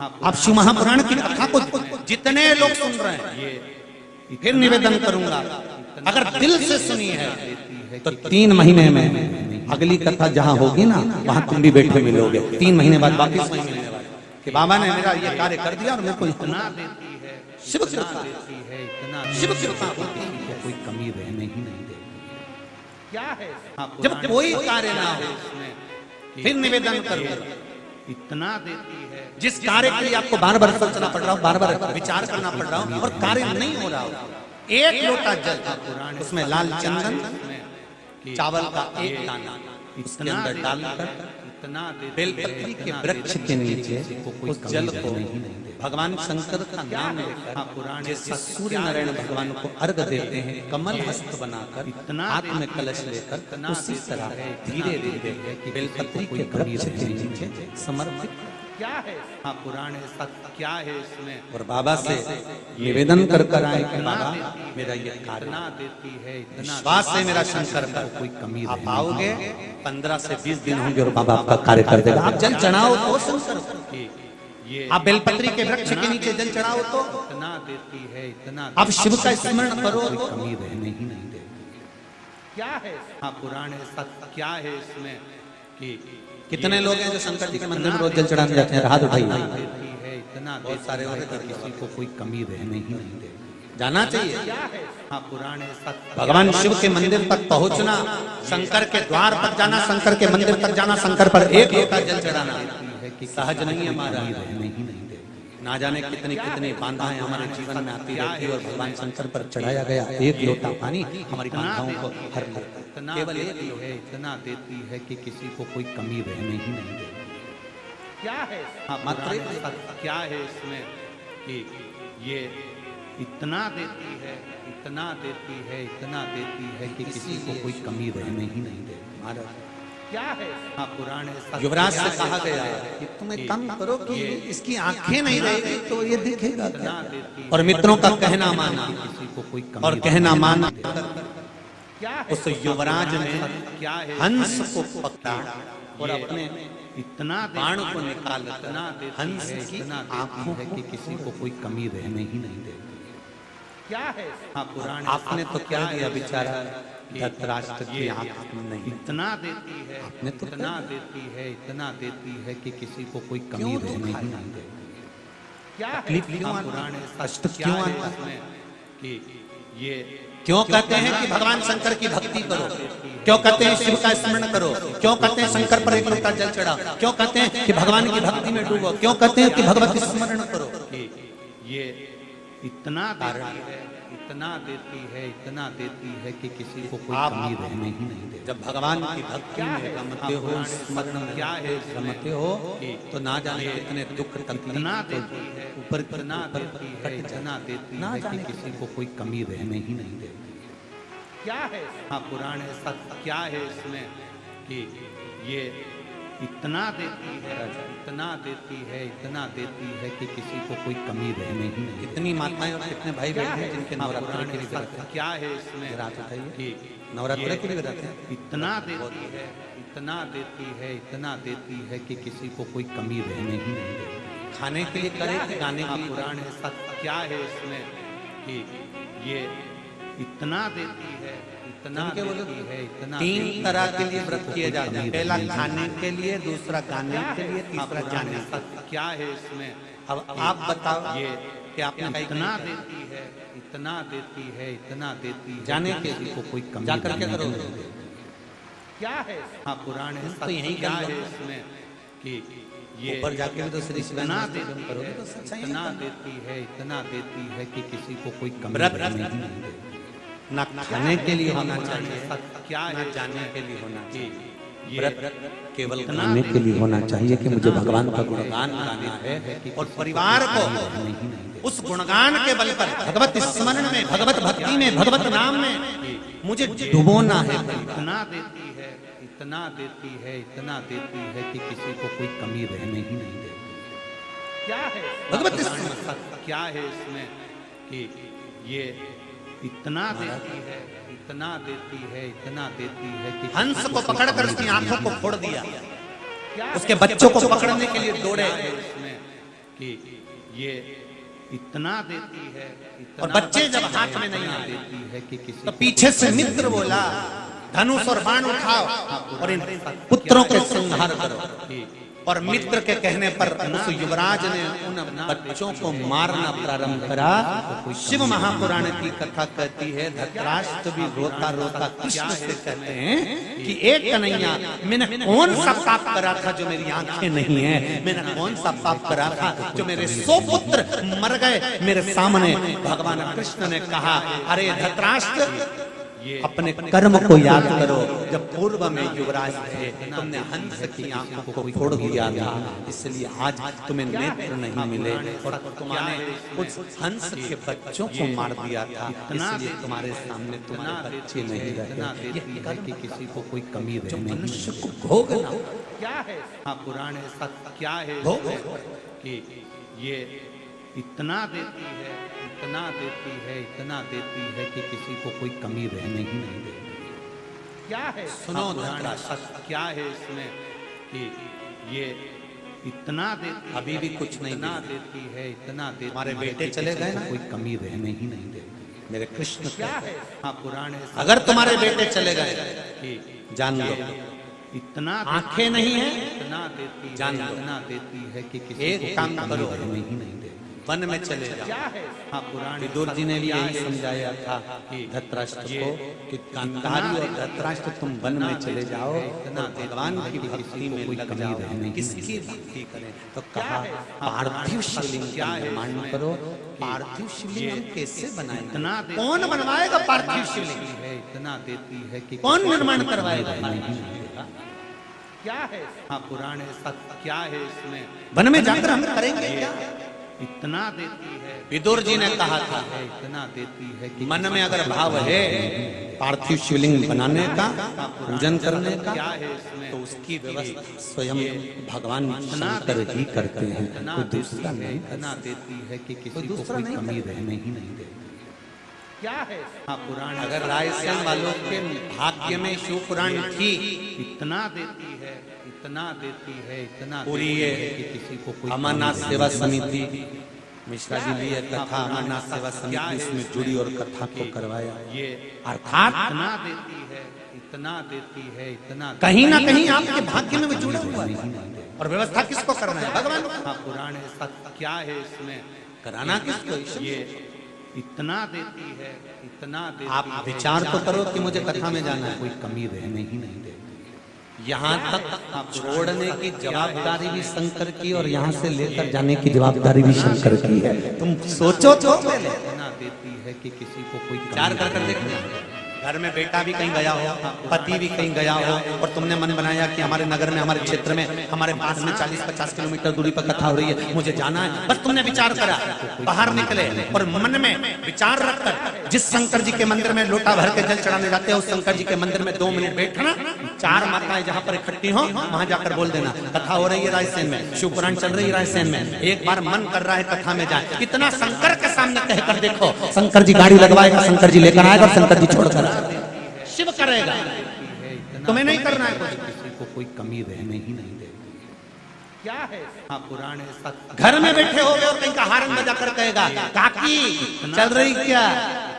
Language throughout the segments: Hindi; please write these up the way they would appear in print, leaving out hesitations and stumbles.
आप शिव महापुराण की कथा को जितने लोग सुन रहे हैं, फिर निवेदन करूंगा, अगर दिल से सुनी है तो 3 महीने में अगली कथा जहां होगी ना, वहां तुम भी बैठे मिलोगे। 3 महीने बाद वापिस वहीं मिलने वाले कि बाबा ने मेरा ये कार्य कर दिया और मेरे को इतना देती है, शिव कृपा देती है, इतना शिव कृपा होती है, कोई कमी रहने ही नहीं देती। क्या है जब कोई कार्य ना हो उसमें फिर निवेदन करो, इतना देती है। जिस कार्य के लिए आपको बार बार सोचना पड़ रहा हो, बार बार विचार करना पड़ रहा हो और कार्य नहीं हो रहा हो, एक लोटा जल उसमें लाल चंदन, चावल का एक दाना उसके अंदर डालकर बेलपत्री के वृक्ष के नीचे उस जल को भगवान शंकर का नाम लेकर, जैसे सूर्य नारायण भगवान को अर्घ देते हैं कमल हस्त बनाकर, हाथ में कलश लेकर, उसी तरह धीरे धीरे बेलपत्री के वृक्ष के नीचे समर्पित। क्या है पुराण है, सत्य क्या है इसमें, और बाबा से निवेदन कर आए कि बाबा मेरा ये कार्य देती है, विश्वास से मेरा शंकर पर कोई कमी आप आओगे, 15 से 20 दिन होंगे और बाबा आपका कार्य कर देगा। आप जल चढ़ाओ तो शंकर, आप बेलपत्री के वृक्ष के नीचे जल चढ़ाओ तो इतना देती है, इतना आप शिव का स्मरण करो तो कमी रहने ही नहीं देती। क्या है पुराण है, सत्य क्या है इसमें कि कितने लोग हैं जो शंकर जी के मंदिर में रोज जल चढ़ाने जाते हैं? हाथ उठाइए। बहुत सारे और किसी को कोई कमी रहने ही नहीं देती। जाना चाहिए पुराण भगवान शिव के मंदिर तक पहुंचना, शंकर के द्वार पर जाना, शंकर के मंदिर तक जाना, शंकर पर एक लोटा जल चढ़ाना सहज नहीं है हमारा। ना जाने कितनी कितनी बाधाएं हमारे जीवन में आती रहती है और भगवान शंकर पर चढ़ाया गया एक लोटा पानी हमारी बाधाओं को हर लेता है। केवल एक है, इतना देती है कि किसी को कोई कमी रहने ही नहीं देती। क्या है मात्र क्या है इसमें कि ये इतना देती है, इतना देती है, इतना देती है कि किसी को कोई कमी रहने ही नहीं देती। महाराज क्या है पुराण युवराज से कहा गया कि तुम एक काम करो कि इसकी आंखें नहीं रहेगी तो ये दिखेगा क्या? और मित्रों का कहना माना और कहना माना उस युवराज ने हंस को पकड़ा और अपने इतना बाण को निकाल हंस की आंखों की किसी को कोई कमी रहने ही नहीं देगी। क्या है पुराण आपने तो क्या दिया बेचारा धृतराष्ट्र की आंख नहीं, इतना देती है, आपने तो इतना देती है, इतना देती है कि किसी को कोई कमी रहने ही नहीं देगी। क्या तकलीफ क्यों पुराण कष्ट क्यों आता है कि ये क्यों कहते हैं कि भगवान शंकर की भक्ति करो, क्यों कहते हैं शिव का स्मरण करो, क्यों कहते हैं शंकर पर एक लोटा जल चढ़ाओ, क्यों कहते हैं कि भगवान की भक्ति में डूबो, क्यों कहते हैं कि भगवत स्मरण करो? ये इतना कारण है, इतना देती है, इतना देती है कि किसी को कोई कमी रहने ही नहीं देती। जब भगवान की भक्ति में रमते हो, स्मरण क्या है रमते हो, तो ना जाने कितने दुख तकलीफ ऊपर इतना देती है, इतना देती है कि किसी को कोई कमी रहने ही नहीं देती। क्या है पुराण है, सत्य क्या है इसमें कि ये इतना देती है, इतना देती है, इतना देती है कि किसी को कोई कमी रहने ही नहीं। कितनी माताएं और कितने भाई बैठे हैं जिनके नवरात्र के लिए क्या है इसमें रात उठाइए कि नवरात्र के लिए बताते हैं। इतना देती है, इतना देती है, इतना देती है कि किसी को कोई कमी रहने ही नहीं देती। खाने के लिए करे कि गाने के लिए? पुराण है, सत्य क्या है इसमें कि ये इतना देती है, इतना देती है, इतना 3 तरह के लिए व्रत किए जाते हैं। पहला खाने के लिए, दूसरा गाने के लिए, तीसरा जाने। क्या है इसमें अब आप बताओ ये कि आपने इतना देती है, इतना देती है, इतना देती है, जाने के लिए को कोई कमी जाकर के करो। क्या है पुराण है, तो यही क्या है इसमें कि ये ऊपर जाके भी तो श्री इतना करोगे तो इतना देती है, इतना देती है कि किसी को कोई कमी नहीं देती। ना खाने के लिए होना चाहिए, क्या है जाने के लिए होना चाहिए। व्रत केवल खाने के लिए होना चाहिए कि मुझे भगवान का गुणगान गाना है और परिवार को उस गुणगान के बल पर भगवत स्मरण में, भगवत भक्ति में, भगवत नाम में मुझे डुबोना है। इतना देती है, इतना देती है, इतना देती है कि किसी को कोई कमी रहने ही नहीं देती। क्या है भगवत स्मरण, क्या है इसमें कि ये इतना देती है, इतना देती है, इतना देती है कि हंस को पकड़कर उसकी आंखों को फोड़ दिया, उसके बच्चों को पकड़ने के लिए दौड़े इसमें कि ये इतना देती है, इतना और बच्चे जब हाथ में नहीं आते देती है कि किसी तो पीछे से मित्र बोला धनुष और बाण उठाओ और इन पुत्रों के संहार करो। और मित्र के कहने पर उस युवराज ने उन बच्चों को मारना प्रारंभ करा। शिव महापुराण की कथा कहती है धृतराष्ट्र भी रोता रोता कृष्ण से कहते हैं कि एक कन्हैया मैंने कौन सा पाप करा था जो मेरी आंखें नहीं है, मैंने कौन सा पाप करा था जो मेरे 100 पुत्र मर गए मेरे सामने। भगवान कृष्ण ने कहा अरे धृतराष्ट्र अपने कर्म को याद करो, जब पूर्व में युवराज थे तुमने हंस की आंखों को फोड़ दिया था, इसलिए आज तुम्हें नेत्र नहीं मिले और तुमने कुछ हंस के बच्चों को मार दिया था, इसलिए तुम्हारे सामने तुम्हारे बच्चे नहीं रहे। ये कर्म कि किसी को कोई कमी रहे नहीं, मनुष्य को भोगना क्या है। हाँ पुराण ऐसा क्या है कि ये इतना देती है, इतना देती है, इतना देती है कि किसी को कोई कमी रहने ही नहीं देती। क्या है सुनो धृतराष्ट्र क्या है इसमें कि ये इतना देती, अभी भी कुछ नहीं इतना देती है, इतना देती। हमारे बेटे चले गए ना, कोई कमी रहने ही नहीं देती। मेरे कृष्ण क्या है। हाँ पुराण अगर तुम्हारे बेटे चले गए कि जान लो इतना आंखें नहीं है, इतना देती, जान लो इतना देती है कि किसी एक काम करो रहने ही नहीं देती। वन में चले जाओ। हाँ पुराण विदुर जी ने भी यही समझाया था धृतराष्ट्र को कि गांधारी और धृतराष्ट्र तुम वन में चले जाओ और भगवान की भक्ति में लग जाओ। किसकी भक्ति करें तो कहा पार्थिव शिवलिंग का निर्माण करो। पार्थिव शिवलिंग हम कैसे बनाएंगे, कौन बनवाएगा पार्थिव शिवलिंग है, इतना देती है कि कौन निर्माण करवाएगा। क्या है। हाँ पुराण ऐसा क्या है इसमें वन में जाकर हम करेंगे क्या। इतना देती है। विदुर जी ने कहा था इतना देती है कि मन में अगर भाव है पार्थिव शिवलिंग बनाने का, पूजन करने का, तो उसकी व्यवस्था स्वयं भगवान शंकर ही करते हैं, कोई दूसरा नहीं। इतना देती है कि किसी को कोई कमी रहने ही नहीं देती। क्या है। हाँ पुराण अगर रायसेन वालों के भाग्य में शिव पुराण थी, इतना देती है, इतना देती है, इतना पूरी देती ये है कि किसी को कोई अमरनाथ सेवा समिति मिश्रा जी लिए कथा अमरनाथ सेवा समिति उसमें जुड़ी और कथा को करवाया। ये अर्थात इतना देती है, इतना देती है, इतना कहीं ना कहीं आपके भाग्य में वो जुड़ा हुआ है और व्यवस्था किसको करना है, भगवान को। हाँ पुराण ऐसा क्या है इसमें कराना किसको, ये इतना देती है, इतना देती आप विचार तो करो कि मुझे कथा में जाना है। कोई कमी रहने ही नहीं देती। यहाँ तक छोड़ने की जवाबदारी भी शंकर की और यहाँ से लेकर जाने की जवाबदारी भी शंकर की है। तुम सोचो तो पहले इतना देती है कि किसी को कोई विचार कर कर देखना। घर में बेटा भी कहीं गया हो, पति भी कहीं गया हो और तुमने मन बनाया कि हमारे नगर में, हमारे क्षेत्र में, हमारे पास में 40-50 किलोमीटर दूरी पर कथा हो रही है, मुझे जाना है। बस तुमने विचार करा, बाहर निकले और मन में विचार रखकर जिस शंकर जी के मंदिर में लोटा भर के जल चढ़ाने जाते हैं उस शंकर जी के मंदिर में 2 मिनट बैठना, 4 माताएं जहां पर इकट्ठी हो वहां जाकर बोल देना कथा हो रही है रायसेन में, शिव पुराण चल रही है रायसेन में, एक बार मन कर रहा है कथा में जाए। इतना शंकर के सामने कहकर देखो, शंकर जी गाड़ी लगवाएगा, शंकर जी लेकर आएगा और शंकर जी छोड़कर शिव करेगा। तुम्हें नहीं करना है कुछ, किसी को कोई कमी रहने ही नहीं देती। क्या है। हाँ पुराण ऐसा घर में बैठे हो गए और कहीं का हारन बजाकर कहेगा काकी चल रही क्या,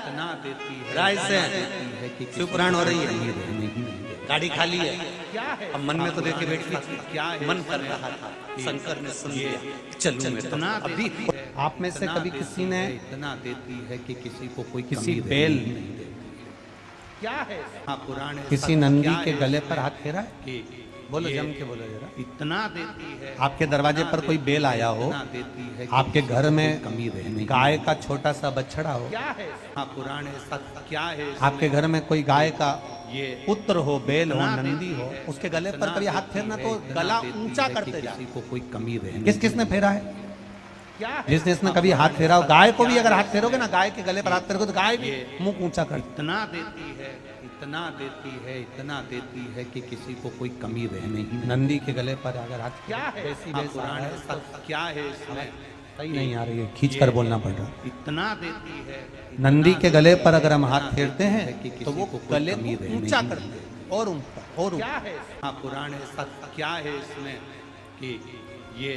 इतना देती है, रायसेन शिव पुराण हो रही है, रहने ही नहीं देती। गाड़ी खाली है। क्या है। अब मन में तो देखे बैठ क्या है, मन कर रहा था, शंकर ने सुन लिया, चलूं मैं तो। अभी आप में से कभी किसी ने इतना देती है कि किसी को कोई किसी कमी बैल रहने ही नहीं देती। क्या है। हाँ पुराण किसी नंदी के गले पर हाथ फेरा है, कि बोलो जम के बोलो जरा। इतना देती है, आपके दरवाजे पर कोई बैल आया हो, इतना देती है कि आपके घर में कमी रहने गाय का छोटा सा बछड़ा हो, क्या है। हाँ पुराण ऐसा क्या है। आपके घर में कोई गाय का ये पुत्र हो, बैल हो, नंदी हो, उसके गले पर कभी हाथ फेरना तो गला ऊंचा करते जा। किसी को कोई कमी रहने किस किसने फेरा है, क्या है। जिस जिसने कभी हाथ फेरा हो, गाय को भी अगर हाथ फेरोगे ना, गाय के गले पर हाथ फेरोगे तो गाय भी मुंह ऊंचा कर। इतना देती है, इतना देती है, इतना देती है कि किसी को कोई कमी रहने ही नहीं। नंदी के गले पर अगर हाथ क्या है। वैसी हाँ, वैसा पुराण है, ऐसा क्या है इसमें सही नहीं आ रही है, खींच कर बोलना पड़ रहा है। इतना देती है, नंदी के गले पर अगर हम हाथ फेरते हैं कि तो वो किसी को कोई गले कमी को रहने ऊंचा ही करते हैं और ऊंचा और ऊंचा। क्या है। हाँ पुराण ऐसा क्या है इसमें कि ये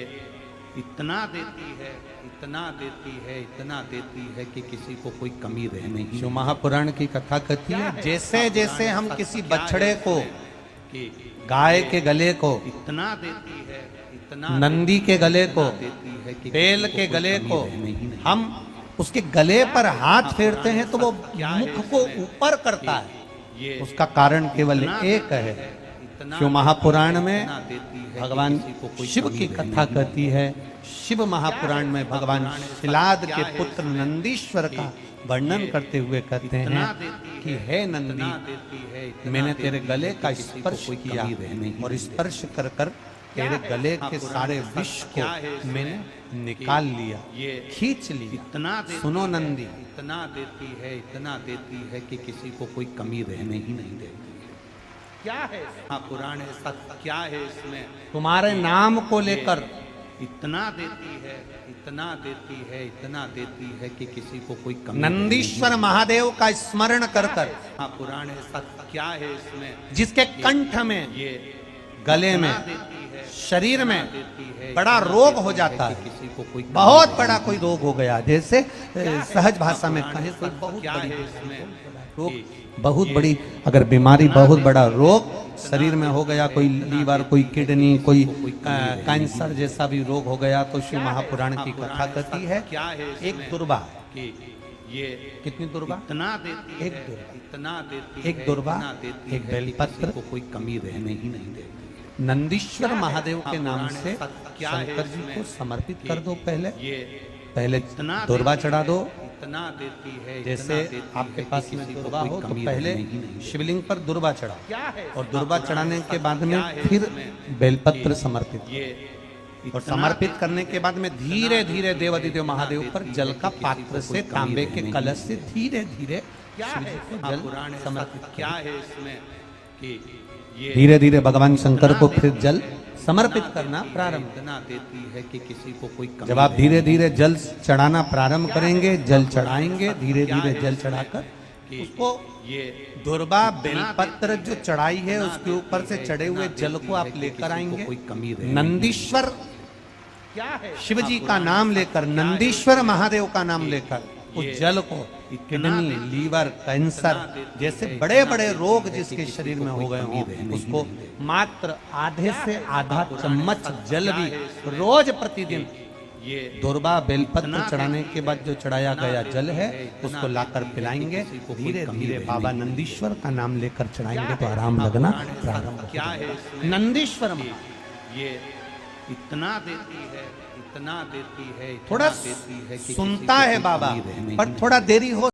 इतना देती है, इतना देती है, इतना देती है कि किसी को कोई कमी रह नहीं। शिव महापुराण की कथा कहती है जैसे जैसे हम किसी बछड़े को, कि गाय के गले को, इतना देती है, इतना नंदी के गले को, देती है कि बैल किसी के कोई गले कमी को रह नहीं। हम उसके गले पर हाथ फेरते हैं तो वो मुख को ऊपर करता है। ये उसका कारण केवल एक है। शिव महापुराण में भगवान शिव की कथा कहती है। शिव महापुराण में भगवान शिलाद के पुत्र नंदीश्वर का वर्णन करते हुए कहते हैं कि हे नंदी, मैंने तेरे गले का स्पर्श किया और स्पर्श कर कर तेरे गले के सारे विष को मैंने निकाल लिया, खींच लिया। इतना सुनो नंदी, इतना देती है, इतना देती है कि किसी को कोई कमी रहने ही नहीं देती। क्या है पुराण ऐसा, क्या है इसमें? तुम्हारे नाम को लेकर इतना देती है, इतना देती है, इतना देती है कि किसी को कोई कमी नंदीश्वर महादेव का स्मरण कर कर पुराण ऐसा, क्या है इसमें? जिसके कंठ में, ये गले में, देती है, शरीर में देती है, बड़ा रोग हो जाता है। किसी को कोई बहुत बड़ा कोई रोग हो गया, जैसे सहज भाषा में कहे तो बहुत क्या बड़ी है इसमें? रोग, बहुत बड़ी अगर बीमारी, बहुत बड़ा रोग शरीर में हो गया, कोई लीवर, कोई किडनी, कोई कैंसर जैसा भी रोग हो गया, तो शिव महापुराण की कथा कहती है क्या है एक दुर्वा, कि ये कितनी दुर्वा? इतना देती है, एक दुर्वा, इतना देती एक है, दुर्वा, इतना देती एक है कि बेलपत्र, किसी को कोई कमी रहने ही नहीं देती। नंदीश्वर महादेव के नाम से शंकर जी को समर्पित कर दो। पहले दुर्वा चढ़ा दो। इतना देती है, जैसे आपके पास में दुर्वा हो तो पहले शिवलिंग पर दुर्वा चढ़ाओ और दुर्वा चढ़ाने के बाद में फिर बेलपत्र समर्पित करो। और समर्पित करने के बाद में धीरे धीरे देवादिदेव महादेव पर जल का पात्र से, तांबे के कलश से धीरे धीरे शिव जी को जल समर्पित। क्या है इसमें? कि ये धीरे धीरे भगवान शंकर को फिर जल समर्पित करना प्रारंभ। इतना देती है कि किसी को कोई कमी जब आप धीरे धीरे जल चढ़ाना प्रारंभ करेंगे, जल चढ़ाएंगे, धीरे धीरे जल चढ़ाकर उसको ये दुर्वा बेलपत्र जो चढ़ाई है उसके ऊपर से चढ़े हुए जल को आप लेकर आएंगे। कोई कमी रहे नंदीश्वर शिव जी का नाम लेकर, नंदीश्वर महादेव का नाम लेकर उस जल को किडनी, लीवर, कैंसर जैसे बड़े बड़े रोग जिसके शरीर में हो गए हों, उसको मात्र आधे से आधा चम्मच जल भी रोज प्रतिदिन ये दुर्वा बेलपत्र चढ़ाने के बाद जो चढ़ाया गया जल है उसको लाकर पिलाएंगे। धीरे धीरे बाबा नंदीश्वर का नाम लेकर चढ़ाएंगे तो आराम लगना प्रारंभ। क्या है इसमें? नंदीश्वर ये इतना देती है, इतना देती है, थोड़ा देती है कि सुनता है बाबा, पर थोड़ा देरी हो